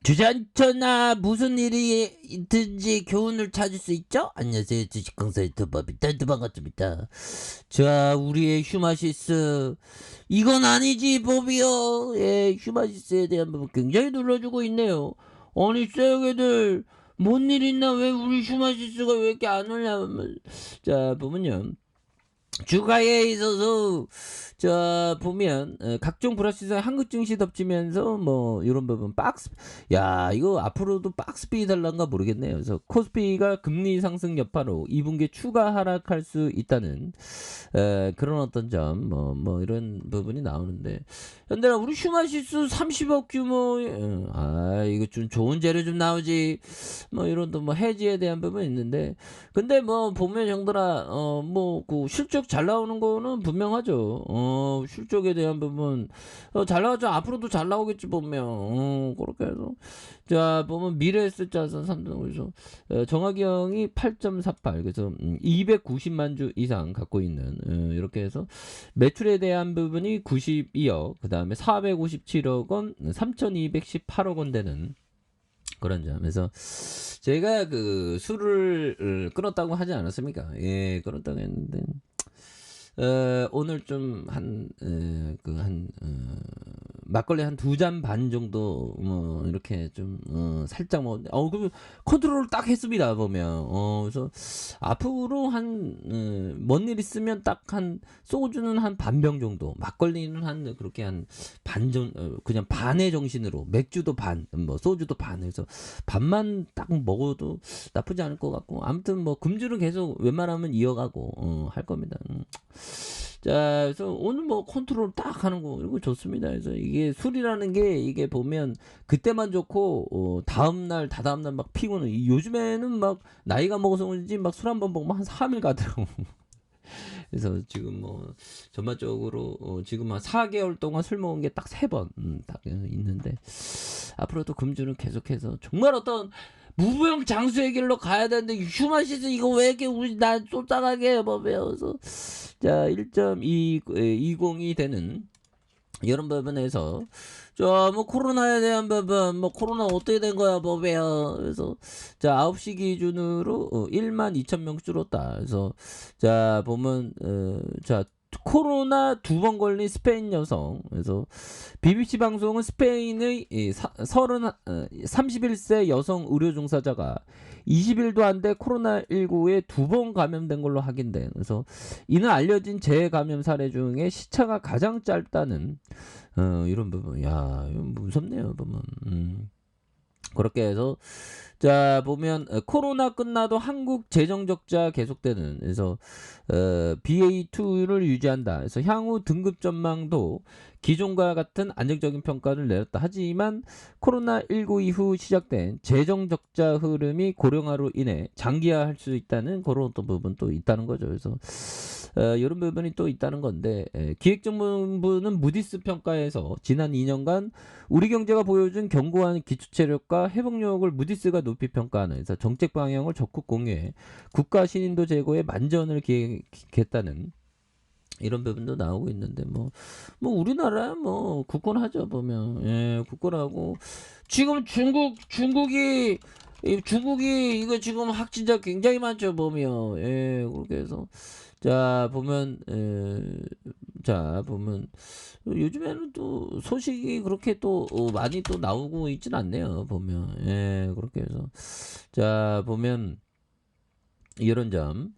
주전천하 무슨 일이 있든지 교훈을 찾을 수 있죠? 안녕하세요. 주식강사 유튜버 비탄트 반갑습니다. 자, 우리의 휴마시스 이건 아니지 법이요. 예, 휴마시스에 대한 부분 굉장히 눌러주고 있네요. 아니 쎄게들 뭔 일 있나 왜 우리 휴마시스가 왜 이렇게 안 올냐. 자 보면요. 주가에 있어서 자 보면 각종 불확실성 한국 증시 덮치면서 뭐 이런 부분 박스 야 이거 앞으로도 박스비 달란가 모르겠네요. 그래서 코스피가 금리 상승 여파로 2분기 추가 하락할 수 있다는 그런 어떤 점 뭐 이런 부분이 나오는데 현대나 우리 휴마시스 30억 규모 이거 좀 좋은 재료 좀 나오지 뭐 이런 또 뭐 해지에 대한 부분이 있는데 근데 뭐 보면 형들아 뭐 그 실적 잘 나오는 거는 분명하죠. 실적에 대한 부분 잘 나오죠. 앞으로도 잘 나오겠지 보면 그렇게 해서 자 보면 미래에셋자산 삼성에서 정학이 형이 8.48 그래서 290만 주 이상 갖고 있는 이렇게 해서 매출에 대한 부분이 92억 그 다음에 457억 원 3218억 원 되는 그런 점에서 제가 그 술을 끊었다고 하지 않았습니까? 예, 끊었다고 했는데 오늘 좀 막걸리 한 2잔 반 정도 뭐 이렇게 좀 살짝 먹었는데 그 컨트롤을 딱 했습니다 보면 그래서 앞으로 뭔 일 있으면 딱 한 소주는 한 반병 정도 막걸리는 한 그렇게 한 반정 그냥 반의 정신으로 맥주도 반 뭐 소주도 반 해서 반만 딱 먹어도 나쁘지 않을 것 같고 아무튼 뭐 금주는 계속 웬만하면 이어가고 할 겁니다. 자, 그래서 오늘 뭐 컨트롤 딱 하는 거 이거 좋습니다. 그래서 이게 술이라는 게 이게 보면 그때만 좋고 다음날 다다음날 막 피곤해. 요즘에는 막 나이가 먹어서 그런지 막 술 한 번 먹으면 한 3일 가더라고. 그래서 지금 뭐 전반적으로 지금 한 4개월 동안 술 먹은 게 딱 3번 딱 있는데 앞으로도 금주는 계속해서 정말 어떤 무부영 장수의 길로 가야 되는데 휴마시스 이거 왜 이렇게 우리 나 쫓아가게 뭐 배워서 자 1.20이 되는 이런 부분에서 뭐 코로나에 대한 부분 뭐 코로나 어떻게 된 거야 뭐배요 그래서 자 9시 기준으로 1만 2천 명 줄었다 그래서 자 보면 자 코로나 2번 걸린 스페인 여성 그래서 BBC 방송은 스페인의 31세 여성 의료 종사자가 20일도 안 돼 코로나19에 2번 감염된 걸로 확인된 그래서 이는 알려진 재감염 사례 중에 시차가 가장 짧다는 이런 부분 야 무섭네요 보면 그렇게 해서 자 보면 코로나 끝나도 한국 재정 적자 계속되는 그래서 BA2를 유지한다. 그래서 향후 등급 전망도 기존과 같은 안정적인 평가를 내렸다. 하지만 코로나19 이후 시작된 재정 적자 흐름이 고령화로 인해 장기화할 수 있다는 그런 어떤 부분도 있다는 거죠. 그래서 이런 부분이 또 있다는 건데 기획정부는 무디스 평가에서 지난 2년간 우리 경제가 보여준 견고한 기초체력과 회복력을 무디스가 높이 평가하는 그래서 정책 방향을 적극 공유해 국가 신인도 제고에 만전을 기획했다는 이런 부분도 나오고 있는데 뭐 우리나라 뭐 굳건하죠 보면 예 굳건하고 지금 중국이 이거 지금 확진자 굉장히 많죠 보면 예 그렇게 해서 자 보면 자 보면 요즘에는 또 소식이 그렇게 또 많이 또 나오고 있진 않네요 보면 예 그렇게 해서 자 보면 이런 점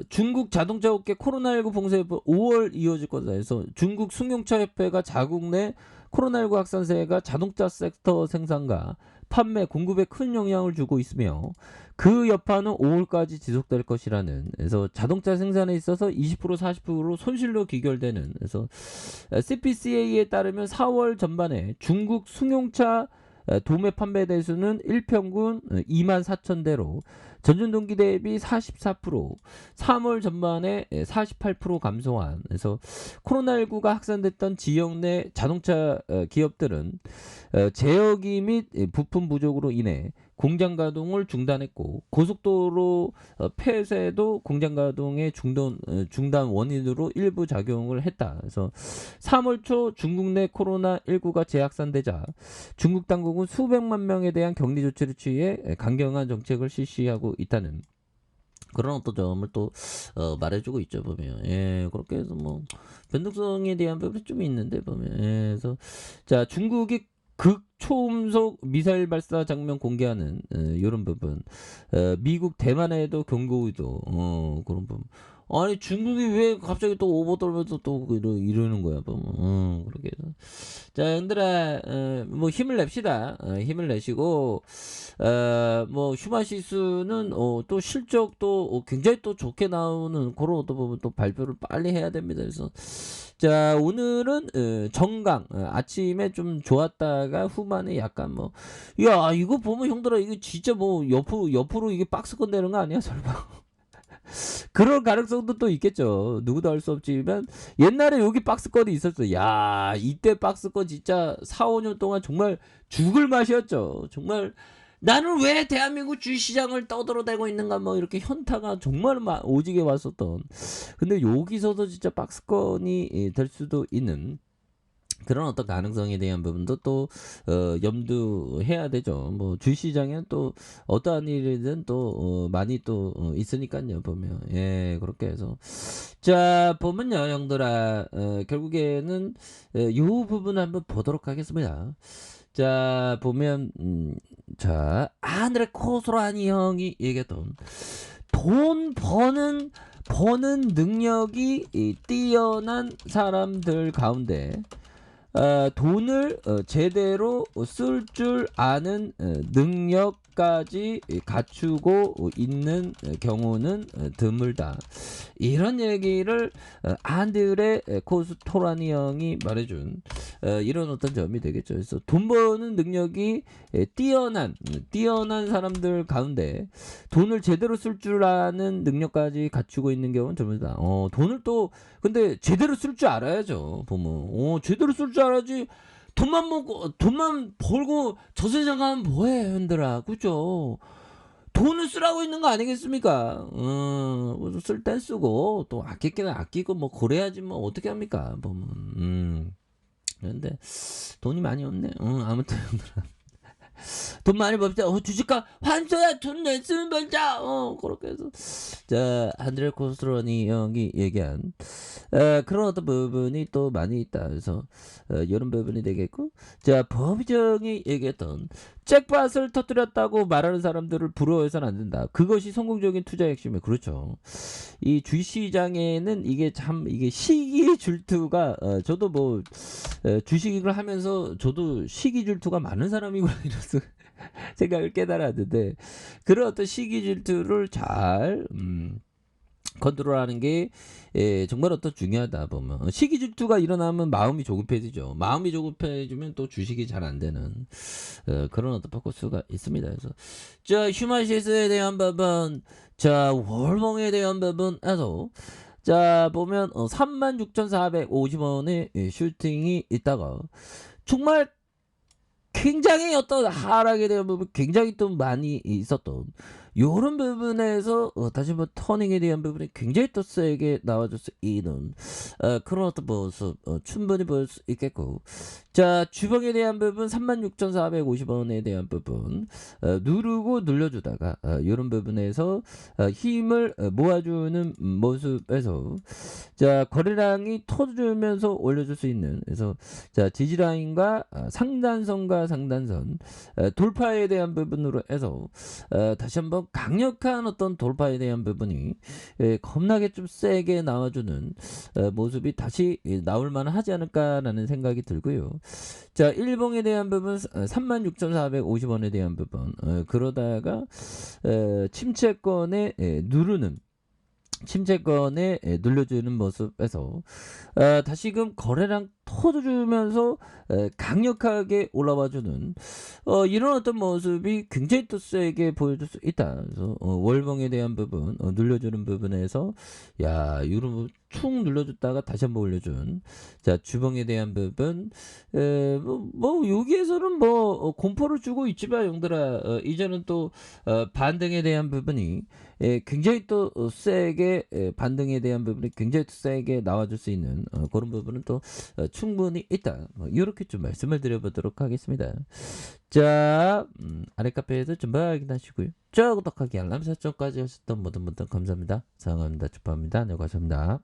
중국 자동차 업계 코로나19 봉쇄 여부 5월 이어질 거다 해서 중국 승용차 협회가 자국 내 코로나19 확산세가 자동차 섹터 생산과 판매 공급에 큰 영향을 주고 있으며 그 여파는 5월까지 지속될 것이라는 그래서 자동차 생산에 있어서 20% 40% 손실로 귀결되는 그래서 CPCA에 따르면 4월 전반에 중국 승용차 도매 판매 대수는 일평균 2만 4천 대로 전년 동기 대비 44%, 3월 전반에 48% 감소한. 그래서 코로나19가 확산됐던 지역 내 자동차 기업들은 제어기 및 부품 부족으로 인해 공장 가동을 중단했고, 고속도로 폐쇄도 공장 가동의 중단 원인으로 일부 작용을 했다. 그래서 3월 초 중국 내 코로나19가 재확산되자 중국 당국은 수백만 명에 대한 격리 조치를 취해 강경한 정책을 실시하고 있다는 그런 어떤 점을 또 말해주고 있죠, 보면. 예, 그렇게 해서 뭐 변동성에 대한 부분이 좀 있는데, 보면. 예, 그래서 자, 중국이 극초음속 미사일 발사 장면 공개하는 이런 부분, 미국 대만에도 경고 의도, 그런 부분. 아니, 중국이 왜 갑자기 또 오버 떨면서 또 이러는 거야, 보면. 그렇게 해서. 자, 형들아, 뭐 힘을 냅시다. 힘을 내시고, 뭐 슈마시스는 또 실적도 굉장히 또 좋게 나오는 그런 어떤 부분 또 발표를 빨리 해야 됩니다. 그래서 자, 오늘은 정강, 아침에 좀 좋았다가 후반에 약간 뭐, 야, 이거 보면 형들아, 이거 진짜 뭐 옆으로 이게 박스권 되는 거 아니야, 설마? 그럴 가능성도 또 있겠죠. 누구도 알 수 없지만 옛날에 여기 박스권이 있었어. 야, 이때 박스권 진짜 4, 5년 동안 정말 죽을 맛이었죠. 정말 나는 왜 대한민국 주식시장을 떠들어대고 있는가, 뭐 이렇게 현타가 정말 오지게 왔었던. 근데 여기서도 진짜 박스권이 될 수도 있는 그런 어떤 가능성에 대한 부분도 또 염두해야 되죠. 뭐 주시장에는 또 어떠한 일이든 또 많이 또 있으니까요, 보면. 예, 그렇게 해서 자, 보면요, 형들아, 결국에는 요 부분 한번 보도록 하겠습니다. 자, 보면 자, 아늘의 코스라니 형이 얘기했던 돈 버는 능력이 뛰어난 사람들 가운데 돈을 제대로 쓸 줄 아는 능력까지 갖추고 있는 경우는 드물다. 이런 얘기를 안드레 코스토라니 형이 말해준 이런 어떤 점이 되겠죠. 그래서 돈 버는 능력이 뛰어난 사람들 가운데 돈을 제대로 쓸 줄 아는 능력까지 갖추고 있는 경우는 드물다. 돈을 또 근데 제대로 쓸 줄 알아야죠. 보면 제대로 쓸 줄 알아야지. 돈만 벌고 저 세상 가면 뭐해, 현들아, 그죠? 돈을 쓰라고 있는 거 아니겠습니까? 쓸 땐 쓰고 또 아낄 때는 아끼고 뭐 그래야지 뭐 어떻게 합니까? 보면 그런데 돈이 많이 없네. 아무튼 돈 많이 벌자. 주식가 환소야, 돈 냈으면 벌자. 그렇게 해서 자, 안드레 코스트로니 형이 얘기한 그런 어떤 부분이 또 많이 있다. 그래서 이런 부분이 되겠고, 자, 법정이 얘기했던 잭팟을 터뜨렸다고 말하는 사람들을 부러워해서는 안 된다. 그것이 성공적인 투자의 핵심이에요. 그렇죠. 이 주시장에는 이게 참 이게 시기 질투가 저도 뭐 주식을 하면서 저도 시기 질투가 많은 사람이구나 이런 생각을 깨달았는데, 그런 어떤 시기 질투를 잘 컨트롤하는 게 정말 어떤 중요하다. 보면 시기 질투가 일어나면 마음이 조급해지죠. 마음이 조급해지면 또 주식이 잘 안 되는 그런 어떤 포커스가 있습니다. 그래서 자, 휴마시스에 대한 부분, 자, 월봉에 대한 부분에서 자, 보면 36,450원의 슈팅이 있다가 정말 굉장히 어떤 하락에 대한 부분 굉장히 또 많이 있었던 요런 부분에서 다시 한번 터닝에 대한 부분이 굉장히 또 세게 나와줄 수 있는 그런 어떤 모습 충분히 볼 수 있겠고, 자, 주봉에 대한 부분 36,450원에 대한 부분 누르고 눌려주다가 요런 부분에서 힘을 모아주는 모습에서 자, 거래량이 터주면서 올려줄 수 있는, 그래서 자, 지지라인과 상단선과 상단선 돌파에 대한 부분으로 해서 다시 한번 강력한 어떤 돌파에 대한 부분이 겁나게 좀 세게 나와주는 모습이 다시 나올 만하지 않을까라는 생각이 들고요. 자, 일봉에 대한 부분 36,450원에 대한 부분 그러다가 침체권에 누르는 침체권에 눌려주는 모습에서 다시금 거래량 터주면서 강력하게 올라와주는 이런 어떤 모습이 굉장히 또 세게 보여줄 수 있다. 그래서 월봉에 대한 부분, 눌려주는 부분에서 야 이런 축 눌러줬다가 다시 한번 올려준 자 주봉에 대한 부분 뭐 여기에서는 뭐 공포를 주고 있지만 형들아 이제는 또 반등에 대한 부분이 굉장히 또 세게 반등에 대한 부분이 굉장히 또 세게 나와줄 수 있는 그런 부분은 또 충분히 있다. 뭐 이렇게 좀 말씀을 드려보도록 하겠습니다. 자 아래 카페에서 좀 확인하시고요. 자 구독하기 알람 설정까지 하셨던 모든 분들 감사합니다. 사랑합니다. 축하합니다. 네, 감사합니다.